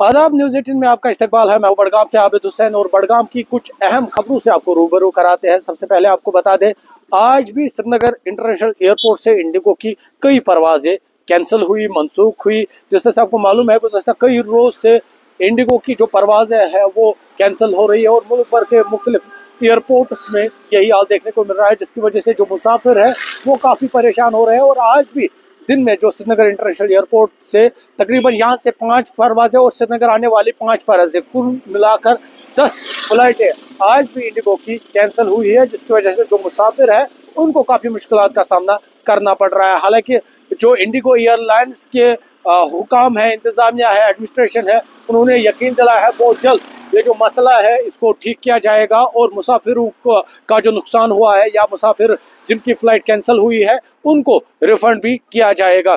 आदाब, न्यूज़ 18 में आपका इस्तकबाल है। मैं हूं बडगाम से आबिद हुसैन और बडगाम की कुछ अहम खबरों से आपको रूबरू कराते हैं। सबसे पहले आपको बता दें, आज भी श्रीनगर इंटरनेशनल एयरपोर्ट से इंडिगो की कई परवाजें कैंसिल हुई, मनसूख हुई। जिस तरह से आपको मालूम है, गुज़श्ता कई रोज से इंडिगो की जो परवाजें हैं वो कैंसिल हो रही है और मुल्क भर के मुख्तलिफ एयरपोर्ट्स में यही हाल देखने को मिल रहा है, जिसकी वजह से जो मुसाफिर है वो काफ़ी परेशान हो रहे हैं। और आज भी दिन में जो श्रीनगर इंटरनेशनल एयरपोर्ट से तकरीबन यहाँ से 5 परवाजें और श्रीनगर आने वाली 5 परवाजें कुल मिलाकर 10 फ्लाइटें आज भी इंडिगो की कैंसिल हुई है, जिसकी वजह से जो मुसाफिर है उनको काफ़ी मुश्किलात का सामना करना पड़ रहा है। हालांकि जो इंडिगो एयरलाइंस के हुकाम है, इंतज़ामिया है, एडमिनिस्ट्रेशन है, उन्होंने यकीन दिलाया है बहुत जल्द ये जो मसला है इसको ठीक किया जाएगा और मुसाफिरों का जो नुकसान हुआ है या मुसाफिर जिनकी फ़्लाइट कैंसिल हुई है उनको रिफंड भी किया जाएगा।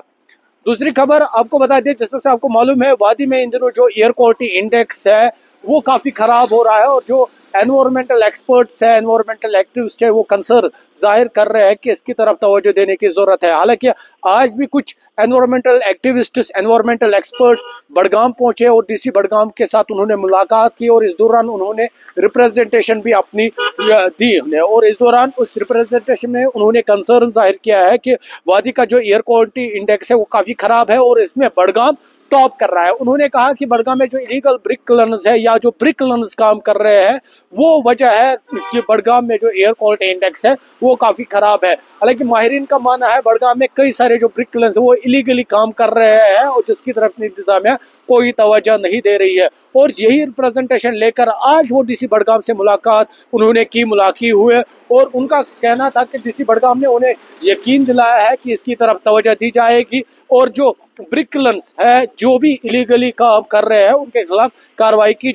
दूसरी खबर आपको बता दें, जिस तरह से आपको मालूम है, वादी में इन दिनों जो एयर क्वालिटी इंडेक्स है वो काफ़ी ख़राब हो रहा है और जो एनवायरमेंटल एक्सपर्ट्स है, एनवायरमेंटल एक्टिविस्ट है, वो कंसर्न जाहिर कर रहे हैं कि इसकी तरफ तवज्जो देने की ज़रूरत है। हालांकि आज भी कुछ environmental activists, environmental experts Budgam पहुंचे और डीसी बडगाम के साथ उन्होंने मुलाकात की और इस दौरान उन्होंने रिप्रेजेंटेशन भी अपनी दी उन्हें। और इस दौरान उस रिप्रेजेंटेशन में उन्होंने कंसर्न जाहिर किया है कि वादी का जो एयर क्वालिटी इंडेक्स है वो काफ़ी ख़राब है और इसमें बडगाम टॉप कर रहा है। उन्होंने कहा कि बडगाम में जो इलीगल ब्रिक क्लिनर्स है या जो ब्रिक क्लिनर्स काम कर रहे हैं वो वजह है कि बडगाम में जो एयर क्वालिटी इंडेक्स है वो काफ़ी ख़राब है। हालांकि माहिरीन का मानना है बडगाम में कई सारे जो ब्रिक क्लिनर्स है वो इलीगली काम कर रहे हैं और जिसकी तरफ इंतजामिया कोई तवज्जो नहीं दे रही है। और यही रिप्रेजेंटेशन लेकर आज वो डीसी बडगाम से मुलाकात उन्होंने की, मुलाकी हुए और उनका कहना था कि डीसी बडगाम ने उन्हें यकीन दिलाया है कि इसकी तरफ तवज्जो दी जाएगी और जो ब्रिक क्लिनर्स है जो भी इलीगली काम कर रहे हैं उनके खिलाफ कार्रवाई की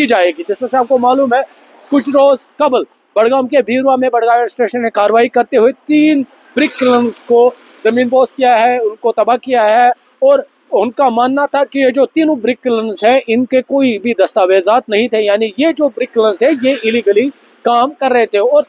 जाएगी। जिस तरह से आपको मालूम है, कुछ रोज कबल बडगाम के भीरवा में बडगाम स्टेशन ने कार्रवाई करते हुए 3 ब्रिक क्लिनर्स को जमीनदोज किया है, उनको तबाह किया है और उनका मानना था कि ये जो तीनों ब्रिक क्लिनर्स हैं इनके कोई भी दस्तावेजात नहीं थे, यानी ये जो ब्रिक क्लिनर्स है ये इलीगली काम कर रहे थे। और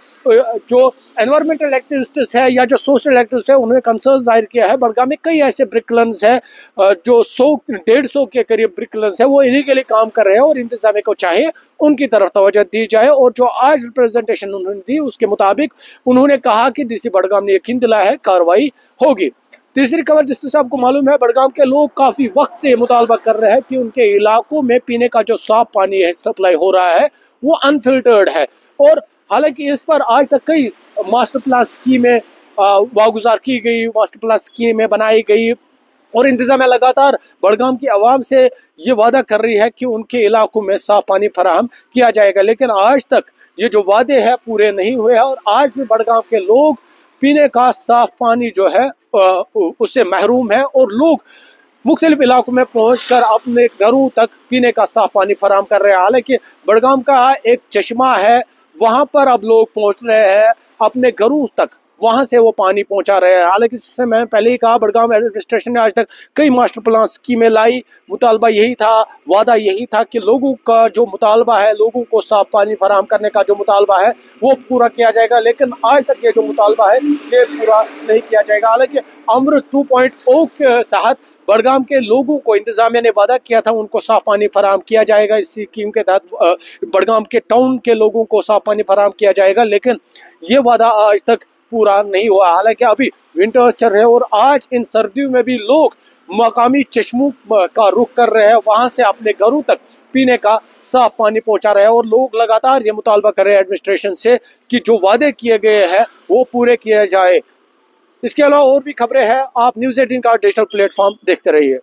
जो एनवायरमेंटल एक्टिविस्ट है या जो सोशल एक्टिविस्ट है उन्होंने कंसर्न जाहिर किया है बडगाम में कई ऐसे ब्रिक क्लिनर्स है जो 100-150 के करीब ब्रिक क्लिनर्स है वो इलीगली काम कर रहे हैं और इंतजामिया को चाहे उनकी तरफ तवज्जो दी जाए। और जो आज रिप्रेजेंटेशन उन्होंने दी उसके मुताबिक उन्होंने कहा कि डीसी बडगाम ने यकीन दिलाया है कार्रवाई होगी। तीसरी खबर, जिस तरह से आपको मालूम है, बडगाम के लोग काफ़ी वक्त से मुतालबा कर रहे हैं कि उनके इलाकों में पीने का जो साफ पानी है सप्लाई हो रहा है वो अनफिल्टर्ड है। और हालांकि इस पर आज तक कई मास्टर प्लान स्कीमें वागुजार की गई, मास्टर प्लान स्कीमें बनाई गई और इंतजामिया लगातार बडगाम की आवाम से ये वादा कर रही है कि उनके इलाकों में साफ पानी फराहम किया जाएगा, लेकिन आज तक ये जो वादे हैं पूरे नहीं हुए हैं और आज भी बडगाम के लोग पीने का साफ पानी जो है उससे महरूम है और लोग मुख्तलिफ इलाकों में पहुंचकर अपने घरों तक पीने का साफ पानी फराहम कर रहे हैं। हालांकि बडगाम का एक चश्मा है, वहां पर अब लोग पहुंच रहे हैं अपने घरों तक, वहां से वो पानी पहुंचा रहे हैं। हालांकि जिससे मैं पहले ही कहा, बडगाम एडमिनिस्ट्रेशन ने आज तक कई मास्टर प्लान स्कीमें लाई, मुतालबा यही था, वादा यही था कि लोगों का जो मुतालबा है, लोगों को साफ पानी फराहम करने का जो मुतालबा है वो पूरा किया जाएगा, लेकिन आज तक ये जो मुतालबा है ये पूरा नहीं किया जाएगा। हालांकि अमृत 2.0 के तहत बडगाम के लोगों को इंतजामिया ने वादा किया था उनको साफ पानी फराहम किया जाएगा। इस स्कीम के तहत बडगाम के टाउन के लोगों को साफ पानी फराहम किया जाएगा, लेकिन ये वादा आज तक पूरा नहीं हुआ। हालांकि अभी विंटर्स चल रहे हैं और आज इन सर्दियों में भी लोग मकामी चश्मों का रुख कर रहे हैं, वहां से अपने घरों तक पीने का साफ पानी पहुंचा रहे हैं और लोग लगातार ये मुतालबा कर रहे हैं एडमिनिस्ट्रेशन से कि जो वादे किए गए हैं वो पूरे किए जाए। इसके अलावा और भी खबरें हैं, आप न्यूज़ 18 का डिजिटल प्लेटफॉर्म देखते रहिए।